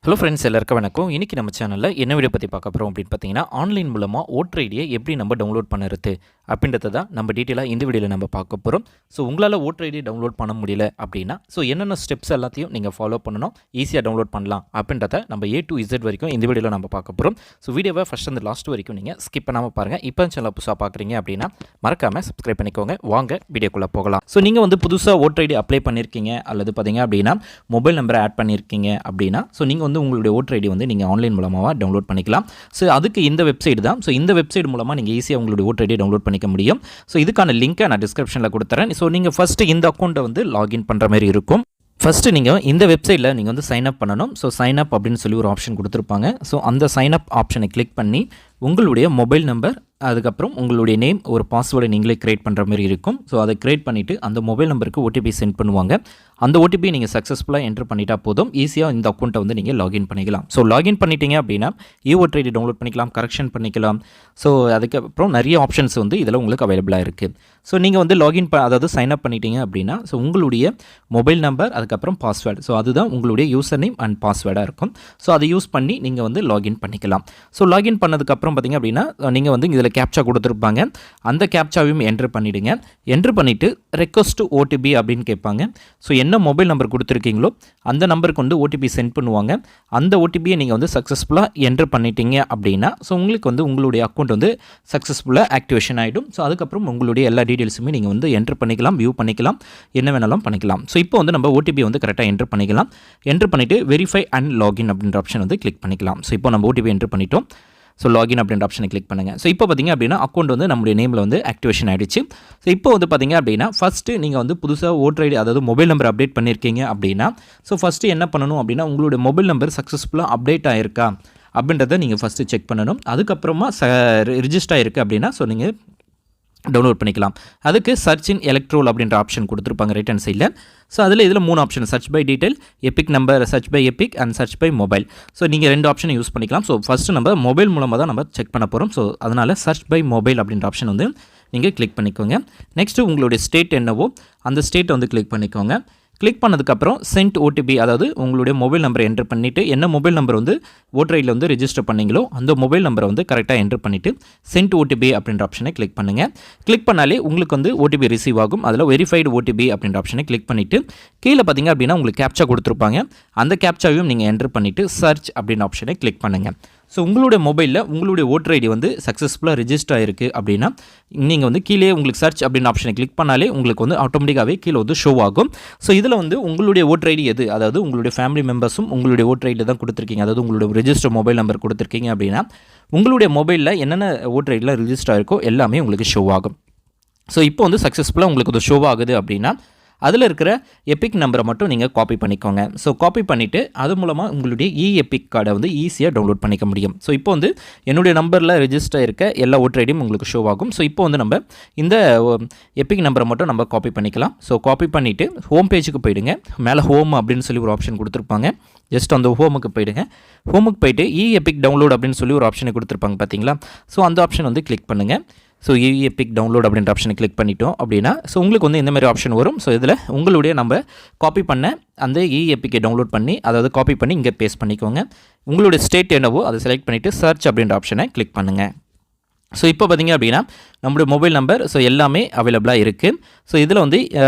Hello friends, எல்லாருக்கும் வணக்கம். இன்றைக்கி நம்ம சேனலில் என்ன வீடியோ பற்றி பார்க்க போகிறோம் அப்படின்னு பார்த்தீங்கன்னா, ஆன்லைன் மூலமாக ஓட்டர் ஐடியை எப்படி நம்ம டவுன்லோட் பண்ணுறது அப்படின்றத தான் நம்ம டீட்டெயிலாக இந்த வீடியோவில் நம்ம பார்க்க போகிறோம். ஸோ உங்களால் ஓட்டர் ஐடி டவுன்லோட் பண்ண முடியல அப்படின்னா என்னென்ன ஸ்டெப்ஸ் எல்லாத்தையும் நீங்கள் ஃபாலோ பண்ணணும், ஈஸியாக டவுன்லோட் பண்ணலாம் அப்படின்றத நம்ம A to Z வரைக்கும் இந்த வீடியோவில் நம்ம பார்க்க போகிறோம். ஸோ வீடியோவை ஃபஸ்ட் அந்த லாஸ்ட் வரைக்கும் நீங்கள் ஸ்கிப் பண்ணாமல் பாருங்கள். இப்போ சேனல் புதுசாக பார்க்குறீங்க அப்படின்னா மறக்காமல் சப்ஸ்கிரைப் பண்ணிக்கோங்க. வாங்க வீடியோக்குள்ளே போகலாம். ஸோ நீங்கள் புதுசாக ஓட்டர் ஐடி அப்ளை பண்ணியிருக்கீங்க அல்லது பார்த்தீங்க அப்படின்னா மொபைல் நம்பரை ஆட் பண்ணியிருக்கீங்க அப்படின்னா நீங்கள் உங்களுடைய ஓட்டர் ஐடி நீங்கள் ஆன்லைன் மூலமாக டவுன்லோட் பண்ணிக்கலாம். ஸோ அதுக்கு இந்த வெப்சைட் தான். ஸோ இந்த வெப்சைட் மூலமாக நீங்கள் ஈஸியாக உங்களுடைய ஓட்டர் ஐடி டவுன்லோட் பண்ணிக்க முடியும். ஸோ இதுக்கான லிங்க்கை நான் டிஸ்கிரிப்ஷனில் கொடுத்துறேன். ஸோ நீங்கள் ஃபஸ்ட்டு இந்த அக்கௌண்ட்டை லாகின் பண்ணுற மாதிரி இருக்கும். ஃபஸ்ட்டு நீங்கள் இந்த வெப்சைட்டில் நீங்கள் சைன் அப் பண்ணணும். ஸோ சைன் அப் அப்படின்னு சொல்லி ஒரு ஆப்ஷன் கொடுத்துருப்பாங்க. ஸோ அந்த சைன் அப் ஆப்ஷனை கிளிக் பண்ணி உங்களுடைய மொபைல் நம்பர், அதுக்கப்புறம் உங்களுடைய நேம், ஒரு பாஸ்வேர்டை நீங்களே க்ரியேட் பண்ணுற மாதிரி இருக்கும். ஸோ அதை க்ரியேட் பண்ணிவிட்டு அந்த மொபைல் நம்பருக்கு ஓடிபி சென்ட் பண்ணுவாங்க. அந்த ஓடிபி நீங்கள் சக்ஸஸ்ஃபுல்லாக என்ட்ரு பண்ணிட்டா போதும், ஈஸியாக இந்த அக்கௌண்ட்டை நீங்கள் லாகின் பண்ணிக்கலாம். ஸோ லாகின் பண்ணிட்டீங்க அப்படின்னா ஓட்டர் ஐடி டவுன்லோட் பண்ணிக்கலாம், கரெக்ஷன் பண்ணிக்கலாம். ஸோ அதுக்கப்புறம் நிறைய ஆப்ஷன்ஸ் இதில் உங்களுக்கு அவைலபிளாக இருக்குது. ஸோ நீங்கள் லாகின் அதாவது சைன் அப் பண்ணிட்டீங்க அப்படின்னா உங்களுடைய மொபைல் நம்பர், அதுக்கப்புறம் பாஸ்வேர்டு, ஸோ அதுதான் உங்களுடைய யூசர் நேம் அண்ட் பாஸ்வேர்டாக இருக்கும். ஸோ அதை யூஸ் பண்ணி நீங்கள் லாகின் பண்ணிக்கலாம். ஸோ லாகின் பண்ணதுக்கப்புறம் பார்த்தீங்க அப்படின்னா நீங்கள் இதில் கேப்சா கொடுத்துருப்பாங்க. அந்த கேப்சாவையும் என்ட்ரு பண்ணிவிடுங்க. என்ட்ரு பண்ணிவிட்டு ரெக்வஸ்ட் ஓடிபி அப்படின்னு கேட்பாங்க. ஸோ என்ன மொபைல் நம்பர் கொடுத்துருக்கீங்களோ அந்த நம்பருக்கு ஓடிபி சென்ட் பண்ணுவாங்க. அந்த ஓடிபியை நீங்கள் சக்ஸஸ்ஃபுல்லாக என்ட்ரு பண்ணிட்டீங்க அப்படின்னா உங்களுக்கு உங்களுடைய அக்கௌண்ட் சக்ஸஸ்ஃபுல்லாக ஆக்டிவேஷன் ஆகிடும். ஸோ அதுக்கப்புறம் உங்களுடைய எல்லா டீட்டெயில்ஸுமே நீங்கள் என்ட்ரு பண்ணிக்கலாம், வியூ பண்ணிக்கலாம், என்ன வேணாலும் பண்ணிக்கலாம். ஸோ இப்போ நம்ம ஓடிபி கரெக்டாக என்ட்ரு பண்ணிக்கலாம். என்ட்ரு பண்ணிவிட்டு வெரிஃபை அண்ட் லாகின் அப்படின்ற ஆப்ஷன் கிளிக் பண்ணிக்கலாம். ஸோ இப்போ நம்ம ஓடிபி என்ட்ரு பண்ணிட்டோம். ஸோ லாகின் அப்படின்ற ஆப்ஷனை கிளிக் பண்ணுங்கள். ஸோ இப்போ பார்த்திங்க அப்படின்னா அக்கௌண்ட் நம்முடைய நேமில் ஆக்டிவேஷன் ஆகிடுச்சு. ஸோ இப்போ பார்த்திங்க அப்படின்னா ஃபஸ்ட்டு நீங்கள் புதுசாக ஓட்டர் ஐடி, அதாவது மொபைல் நம்பர் அப்டேட் பண்ணியிருக்கீங்க அப்படின்னா ஃபஸ்ட்டு என்ன பண்ணணும் அப்படின்னா உங்களுடைய மொபைல் நம்பர் சக்ஸஸ்ஃபுல்லாக அப்டேட் ஆகிருக்கா அப்படின்றத நீங்கள் ஃபஸ்ட்டு செக் பண்ணணும். அதுக்கப்புறமா ரிஜிஸ்டர் ஆகிருக்கு அப்படின்னா நீங்கள் டவுன்லோட் பண்ணிக்கலாம். அதுக்கு சர்ச் இன் எலக்ட்ரோல் அப்படின்ற ஆப்ஷன் கொடுத்துருப்பாங்க ரைட் ஹேண்ட் சைடில். ஸோ இதில் 3 option, search by detail, EPIC number, search by EPIC and search by mobile. So நீங்கள் 2 ஆப்ஷனை யூஸ் பண்ணிக்கலாம். ஸோ ஃபஸ்ட்டு நம்ம மொபைல் மூலமாக தான் நம்ம செக் பண்ண போகிறோம். ஸோ அதனால் சர்ச் பை மொபைல் அப்படின்ற ஆப்ஷன் நீங்கள் கிளிக் பண்ணிக்கோங்க. நெக்ஸ்ட்டு உங்களுடைய ஸ்டேட் என்னவோ அந்த ஸ்டேட்டை கிளிக் பண்ணிக்கோங்க. கிளிக் பண்ணதுக்கப்புறம் சென்ட் ஓடிபி, அதாவது உங்களுடைய மொபைல் நம்பரை என்ட்ரு பண்ணிவிட்டு என்ன மொபைல் நம்பர் ஓட்டர் ஐடியில் ரெஜிஸ்டர் பண்ணிங்களோ அந்த மொபைல் நம்பரை கரெக்டாக என்ட்ரு பண்ணிவிட்டு சென்ட் ஓடிபி அப்படின்ற ஆப்ஷனை கிளிக் பண்ணுங்கள். கிளிக் பண்ணாலே உங்களுக்கு ஓடிபி ரிசீவ் ஆகும். அதில் வெரிஃபைடு ஓடிபி அப்படின்ற ஆப்ஷனை கிளிக் பண்ணிவிட்டு கீழே பார்த்திங்க அப்படின்னா உங்களுக்கு கேப்சா கொடுத்துருப்பாங்க. அந்த கேப்சாவையும் நீங்கள் என்ட்ரு பண்ணிவிட்டு சர்ச் அப்படின்ற ஆப்ஷனை கிளிக் பண்ணுங்கள். ஸோ உங்களுடைய மொபைலில் உங்களுடைய ஓட்டர் ஐடி சக்ஸஸ்ஃபுல்லாக ரிஜிஸ்டர் ஆகிருக்கு அப்படின்னா நீங்கள் கீழே உங்களுக்கு சர்ச் அப்படின்ற ஆப்ஷனை கிளிக் பண்ணாலே உங்களுக்கு ஆட்டோமேட்டிக்காகவே கீழே ஷோ ஆகும். ஸோ இதில் உங்களுடைய ஓட்டர் ஐடி எது, அதாவது உங்களுடைய ஃபேமிலி மெம்பர்ஸும் உங்களுடைய ஓட்டர் ஐடி தான் கொடுத்துருக்கீங்க, அதாவது உங்களுடைய ரிஜிஸ்டர் மொபைல் நம்பர் கொடுத்துருக்கீங்க அப்படின்னா உங்களுடைய மொபைலில் என்னென்ன ஓட்டர் ஐடியில் ரிஜிஸ்டர் ஆகிருக்கோ எல்லாமே உங்களுக்கு ஷோ ஆகும். ஸோ இப்போ சக்ஸஸ்ஃபுல்லாக உங்களுக்கு ஷோ ஆகுது அப்படின்னா அதில் இருக்கிற எபிக் நம்பரை மட்டும் நீங்கள் காப்பி பண்ணிக்கோங்க. ஸோ காப்பி பண்ணிவிட்டு அது மூலமாக உங்களுடைய எபிக் கார்டை ஈஸியாக டவுன்லோட் பண்ணிக்க முடியும். ஸோ இப்போ என்னுடைய நம்பரில் ரெஜிஸ்டர் இருக்க எல்லா ஓட்டர் ஐடியும் உங்களுக்கு ஷோ ஆகும். ஸோ இப்போ நம்ம இந்த எபிக் நம்பரை மட்டும் நம்ம காப்பி பண்ணிக்கலாம். ஸோ காப்பி பண்ணிவிட்டு ஹோம் பேஜுக்கு போயிடுங்க. மேலே ஹோம் அப்படின்னு சொல்லி ஒரு ஆப்ஷன் கொடுத்துருப்பாங்க. ஜஸ்ட் அந்த ஹோமுக்கு போயிடுங்க. ஹோமுக்கு போயிட்டு எபிக் டவுன்லோட் அப்படின்னு சொல்லி ஒரு ஆப்ஷனை கொடுத்துருப்பாங்க பார்த்தீங்களா. ஸோ அந்த ஆப்ஷன் கிளிக் பண்ணுங்கள். ஸோ எபிக் டவுன்லோட் அப்படின்ற ஆப்ஷனை கிளிக் பண்ணிட்டோம் அப்படின்னா உங்களுக்கு இந்த மாதிரி ஆப்ஷன் வரும். ஸோ இதில் உங்களுடைய நம்ம காப்பி பண்ண அந்த எபிக்கை டவுன்லோட் பண்ணி, அதாவது காப்பி பண்ணி இங்கே பேஸ்ட் பண்ணிக்கோங்க. உங்களுடைய ஸ்டேட் என்னவோ அதை செலக்ட் பண்ணிவிட்டு சர்ச் அப்படின்ற ஆப்ஷனை கிளிக் பண்ணுங்கள். ஸோ இப்போ பார்த்திங்க அப்படின்னா நம்மளுடைய மொபைல் நம்பர் எல்லாமே அவைலபிளாக இருக்குது. ஸோ இதில்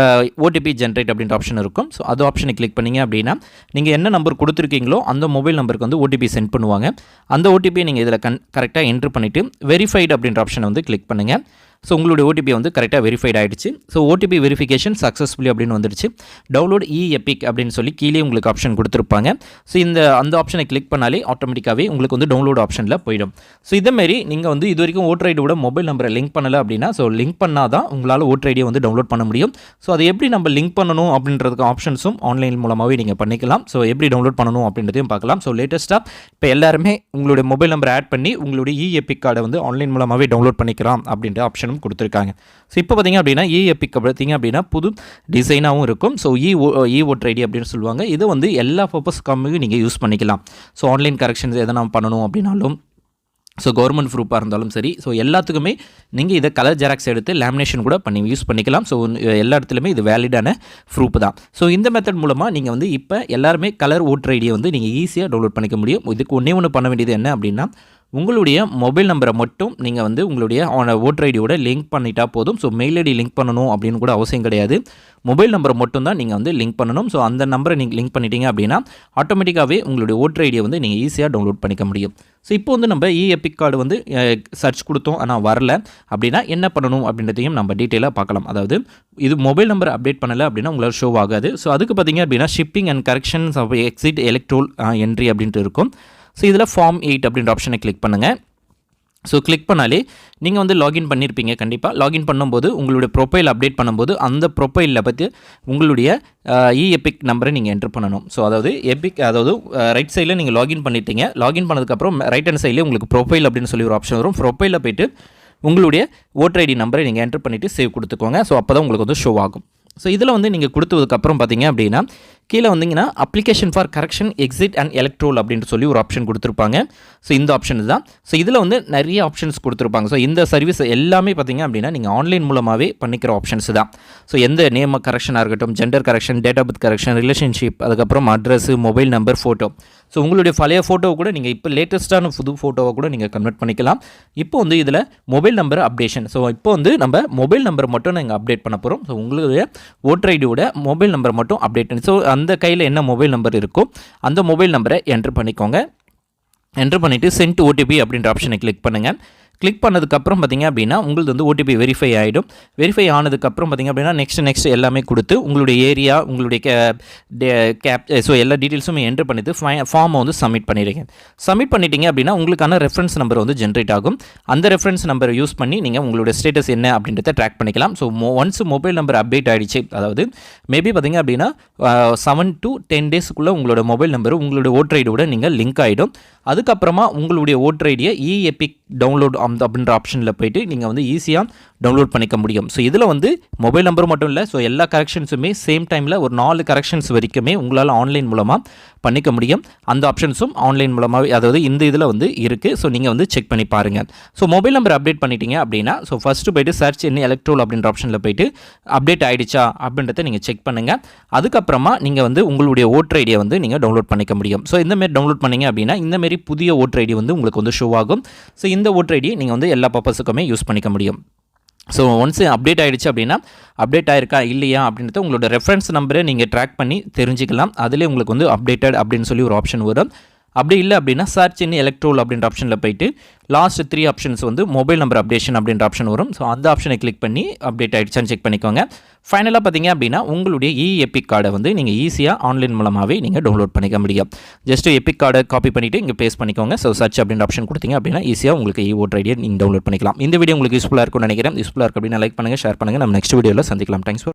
ஓடிபி ஜென்ரேட் அப்படின்ற ஆப்ஷன் இருக்கும். ஸோ அது ஆப்ஷனை கிளிக் பண்ணிங்க அப்படின்னா நீங்கள் என்ன நம்பர் கொடுத்துருக்கீங்களோ அந்த மொபைல் நம்பருக்கு ஓடிபி சென்ட் பண்ணுவாங்க. அந்த ஓடிபியை நீங்கள் இதில் கரெக்டாக என்ட்ரு பண்ணிவிட்டு வெரிஃபைடு அப்படின்ற ஆப்ஷனை கிளிக் பண்ணுங்கள். ஸோ உங்களுடைய ஓடிபி கரெக்டாக வெரிஃபைட் ஆகிடுச்சு. ஸோ ஓடிபி வெரிஃபிகேஷன் சக்ஸஸ்ஃபுல்லி அப்படின்னு வந்துடுச்சு. டவுன்லோட் எபிக் அப்படின்னு சொல்லி கீழே உங்களுக்கு ஆப்ஷன் கொடுத்துருப்பாங்க. ஸோ அந்த ஆப்ஷனை கிளிக் பண்ணாலே ஆட்டோமேட்டிக்காகவே உங்களுக்கு டவுன்லோட் ஆப்ஷனில் போயிடும். ஸோ இதேமாரி நீங்கள் இது வரைக்கும் ஓட்டர் ஐடியோட மொபைல் நம்பரை லிங்க் பண்ணலை அப்படின்னா லிங்க் பண்ணால் தான் உங்களால் ஓட்டர் ஐடியை டவுன்லோட் பண்ண முடியும். ஸோ அதை எப்படி நம்ம லிங்க் பண்ணணும் அப்படின்றதுக்கு ஆப்ஷன்ஸும் ஆன்லைன் மூலமாகவே நீங்கள் பண்ணிக்கலாம். ஸோ எப்படி டவுன்லோட் பண்ணணும் அப்படின்றதையும் பார்க்கலாம். ஸோ லேட்டஸ்ட்டாக இப்போ எல்லாருமே உங்களுடைய மொபைல் நம்பரை ஆட் பண்ணி உங்களுடைய எபிக் கார்டை ஆன்லைன் மூலமாகவே டவுன்லோட் பண்ணிக்கலாம் அப்படின்ற ஆப்ஷன் கொடுத்துருக்காங்க. ஸோ இப்போ பார்த்திங்க அப்படின்னா எபிக் பார்த்திங்க அப்படின்னா புது டிசைனாகவும் இருக்கும். ஸோ ஓட்டர் ஐடி அப்படின்னு சொல்லுவாங்க. இது எல்லா பர்பஸ்க்காகவும் நீங்கள் யூஸ் பண்ணிக்கலாம். ஸோ ஆன்லைன் கரெக்ஷன்ஸ் எதனா பண்ணணும் அப்படின்னாலும், ஸோ கவர்மெண்ட் ப்ரூஃபாக இருந்தாலும் சரி, ஸோ எல்லாத்துக்குமே நீங்கள் இதை கலர் ஜெராக்ஸ் எடுத்து லேமினேஷன் கூட பண்ணி யூஸ் பண்ணிக்கலாம். ஸோ எல்லா இடத்துலையுமே இது வேலிடான ப்ரூஃப் தான். ஸோ இந்த மெத்தட் மூலமாக நீங்கள் வந்து இப்போ எல்லாருமே கலர் ஓட்டர் ஐடியை வந்து நீங்கள் ஈஸியாக டவுன்லோட் பண்ணிக்க முடியும். இதுக்கு ஒன்று பண்ண வேண்டியது என்ன அப்படின்னா, உங்களுடைய மொபைல் நம்பரை மட்டும் நீங்கள் வந்து உங்களுடைய ஓட்டர் ஐடியோட லிங்க் பண்ணிட்டா போதும். ஸோ மெயில் ஐடி லிங்க் பண்ணணும் அப்படின்னு கூட அவசியம் கிடையாது. மொபைல் நம்பரை மட்டும் தான் நீங்கள் வந்து லிங்க் பண்ணணும். ஸோ அந்த நம்பரை நீங்கள் லிங்க் பண்ணிட்டீங்க அப்படின்னா ஆட்டோமேட்டிக்காகவே உங்களுடைய ஓட்டர் ஐடியை வந்து நீங்கள் ஈஸியாக டவுன்லோட் பண்ணிக்க முடியும். ஸோ இப்போ வந்து நம்ம எபிக் கார்டு வந்து சர்ச் கொடுத்தோம் ஆனால் வரல அப்படின்னா என்ன பண்ணணும் அப்படின்றதையும் நம்ம டீட்டெயிலாக பார்க்கலாம். அதாவது இது மொபைல் நம்பர் அப்டேட் பண்ணலை அப்படின்னா உங்களால் ஷோ ஆகாது. ஸோ அதுக்கு பார்த்தீங்க அப்படின்னா shipping and corrections of exit electoral entry அப்படின்ட்டு இருக்கும். ஸோ இதில் ஃபார்ம் 8 அப்படின்ற ஆப்ஷனை கிளிக் பண்ணுங்கள். ஸோ கிளிக் பண்ணாலே நீங்கள் வந்து லாகின் பண்ணியிருப்பீங்க. கண்டிப்பாக லாகின் பண்ணும்போது உங்களுடைய ப்ரொஃபைல் அப்டேட் பண்ணும்போது அந்த ப்ரொஃபைலில் பற்றி உங்களுடைய எபிக் நம்பரை நீங்கள் என்ட்ரு பண்ணணும். ஸோ அதாவது ரைட் சைடில் நீங்கள் லாகின் பண்ணிட்டீங்க. லாகின் பண்ணதுக்கப்புறம் ரைட் ஹேண்ட் சைட்லேயே உங்களுக்கு ப்ரொஃபைல் அப்படின்னு சொல்லி ஒரு ஆப்ஷன் வரும். ப்ரொஃபைலில் போய்ட்டு உங்களுடைய ஓட்டர் ஐடி நம்பரை நீங்கள் என்ட்ரு பண்ணிவிட்டு சேவ் கொடுத்துக்கோங்க. ஸோ அப்போ தான் உங்களுக்கு வந்து ஷோ ஆகும். ஸோ இதில் வந்து நீங்கள் கொடுத்ததுக்கப்புறம் பார்த்தீங்க அப்படின்னா கீழே வந்தீங்கன்னா application for correction exit and electoral அப்படின்ட்டு சொல்லி ஒரு ஆப்ஷன் கொடுத்துருப்பாங்க. ஸோ இந்த ஆப்ஷன் தான். ஸோ இதில் வந்து நிறைய ஆப்ஷன்ஸ் கொடுத்துருப்பாங்க. ஸோ இந்த சர்வீஸ் எல்லாமே பார்த்தீங்க அப்படின்னா நீங்கள் ஆன்லைன் மூலமாகவே பண்ணிக்கிற ஆப்ஷன்ஸ் தான். ஸோ எந்த நேம் கரெக்ஷனாக இருக்கட்டும், gender correction, date of birth correction, relationship, அதுக்கப்புறம் address, mobile number, photo. So உங்களுடைய பழைய ஃபோட்டோவை கூட நீங்கள் இப்போ லேட்டஸ்ட்டான புது ஃபோட்டோவை கூட நீங்கள் கன்வெர்ட் பண்ணிக்கலாம். இப்போ வந்து இதில் மொபைல் நம்பர் அப்டேஷன். ஸோ இப்போ வந்து நம்ம மொபைல் நம்பர் மட்டும் நாங்கள் அப்டேட் பண்ண போகிறோம். ஸோ உங்களுடைய ஓட்டர் ஐடியோட மொபைல் நம்பர் மட்டும் அப்டேட் பண்ணி, ஸோ அந்த கையில் என்ன மொபைல் நம்பர் இருக்கோ அந்த மொபைல் நம்பரை என்ட்ரு பண்ணிக்கோங்க. என்ட்ரு பண்ணிவிட்டு சென்ட் ஓடிபி அப்படின்ற ஆப்ஷனை கிளிக் பண்ணுங்கள். கிளிக் பண்ணதுக்கப்புறம் பார்த்திங்க அப்படின்னா உங்களுக்கு வந்து ஓடிபி வெரிஃபை ஆகிடும். வெரிஃபை ஆனதுக்கப்புறம் பார்த்திங்க அப்படின்னா நெக்ஸ்ட் எல்லாமே கொடுத்து உங்களுடைய ஏரியா, உங்களுடைய கேப், ஸோ எல்லா டீட்டெயில்ஸுமே என்ட்ரு பண்ணிவிட்டு ஃபார்மை வந்து சப்மிட் பண்ணிடுங்க. சப்மிட் பண்ணிட்டீங்க அப்படின்னா உங்களுக்கான ரெஃபரன்ஸ் நம்பர் வந்து ஜென்ரேட் ஆகும். அந்த ரெஃபரன்ஸ் நம்பரை யூஸ் பண்ணி நீங்கள் உங்களுடைய ஸ்டேட்டஸ் என்ன அப்படின்றத ட்ராக் பண்ணிக்கலாம். So once mobile number update ஆகிடுச்சு, அதாவது மேபி பார்த்திங்க அப்படின்னா 7 to 10 டேஸ்க்குள்ளே உங்களோட மொபைல் நம்பர் உங்களுடைய ஓட்டர் ஐடியோட நீங்கள் லிங்க் ஆகிடும். அதுக்கப்புறமா உங்களுடைய ஓட்டர் ஐடியை எபிக் டவுன்லோட் அப்படின்ற ஆப்ஷனில் போய்ட்டு நீங்கள் வந்து ஈஸியாக டவுன்லோட் பண்ணிக்க முடியும். ஸோ இதில் வந்து மொபைல் நம்பர் மட்டும் இல்லை, ஸோ எல்லா கரெக்ஷன்ஸுமே சேம் டைமில் ஒரு 4 கரெக்ஷன்ஸ் வரைக்குமே உங்களால் ஆன்லைன் மூலமாக பண்ணிக்க முடியும். அந்த ஆப்ஷன்ஸும் ஆன்லைன் மூலமாகவே, அதாவது இந்த இதில் வந்து இருக்குது. ஸோ நீங்கள் வந்து செக் பண்ணி பாருங்கள். ஸோ மொபைல் நம்பர் அப்டேட் பண்ணிட்டீங்க அப்படின்னா ஸோ ஃபஸ்ட்டு போய்ட்டு சர்ச் என்ன எலக்ட்ரோல் அப்படின்ற ஆப்ஷனில் போய்ட்டு அப்டேட் ஆகிடுச்சா அப்படின்றத நீங்கள் செக் பண்ணுங்கள். அதுக்கப்புறமா நீங்கள் வந்து உங்களுடைய ஓட்டர் ஐடியை வந்து நீங்கள் டவுன்லோட் பண்ணிக்க முடியும். ஸோ இந்தமாரி டவுன்லோட் பண்ணிங்க அப்படின்னா இந்தமாரி புதிய ஓட்டர் ஐடி வந்து உங்களுக்கு வந்து ஷோ ஆகும். ஸோ இந்த ஓட்டர் ஐடியை நீங்கள் வந்து எல்லா பர்பஸுக்குமே யூஸ் பண்ணிக்க முடியும். ஸோ ஒன்ஸ் அப்டேட் ஆகிடுச்சு அப்படின்னா அப்டேட் ஆகிருக்கா இல்லையா அப்படின்றத உங்களோட ரெஃபரன்ஸ் நம்பரை நீங்கள் ட்ராக் பண்ணி தெரிஞ்சுக்கலாம். அதிலே உங்களுக்கு வந்து அப்டேட்டட் அப்படின்னு சொல்லி ஒரு ஆப்ஷன் வரும். அப்படி இல்லை அப்படின்னா சர்ச் இன் எலக்ட்ரோல் அப்படின்ற ஆப்ஷனில் போய்ட்டு லாஸ்ட் 3 ஆப்ஷன்ஸ் வந்து மொபைல் நம்பர் அப்டேஷன் அப்படின்ற ஆப்ஷன் வரும். ஸோ அந்த ஆப்ஷனை கிளிக் பண்ணி அப்டேட் ஆகிடுச்சான்னு செக் பண்ணிக்கோங்க. ஃபைனலாக பார்த்தீங்க அப்படின்னா உங்களுடைய எபிக் கார்டை வந்து நீங்கள் ஈஸியாக ஆன்லைன் மூலமாகவே நீங்கள் டவுன்லோட் பண்ணிக்க முடியும். ஜஸ்ட்டு எபிக் கார்டை காப்பி பண்ணிவிட்டு இங்கே பேஸ்ட் பண்ணிக்கோங்க. ஸோ சர்ச் அப்படின்ற ஆப்ஷன் கொடுத்தீங்க அப்படின்னா ஈஸியாக உங்களுக்கு ஓட்டர் ஐடியை நீங்கள் டவுன்லோட் பண்ணிக்கலாம். இந்த வீடியோ உங்களுக்கு யூஸ்ஃபுல்லாக இருக்கும்னு நினைக்கிறேன். யூஸ்ஃபுல்லாக இருக்குது அப்படின்னா லைக் பண்ணுங்கள், ஷேர் பண்ணுங்கள். நம்ம நெக்ஸ்ட் வீடியோவில் சந்திக்கலாம். Thanks for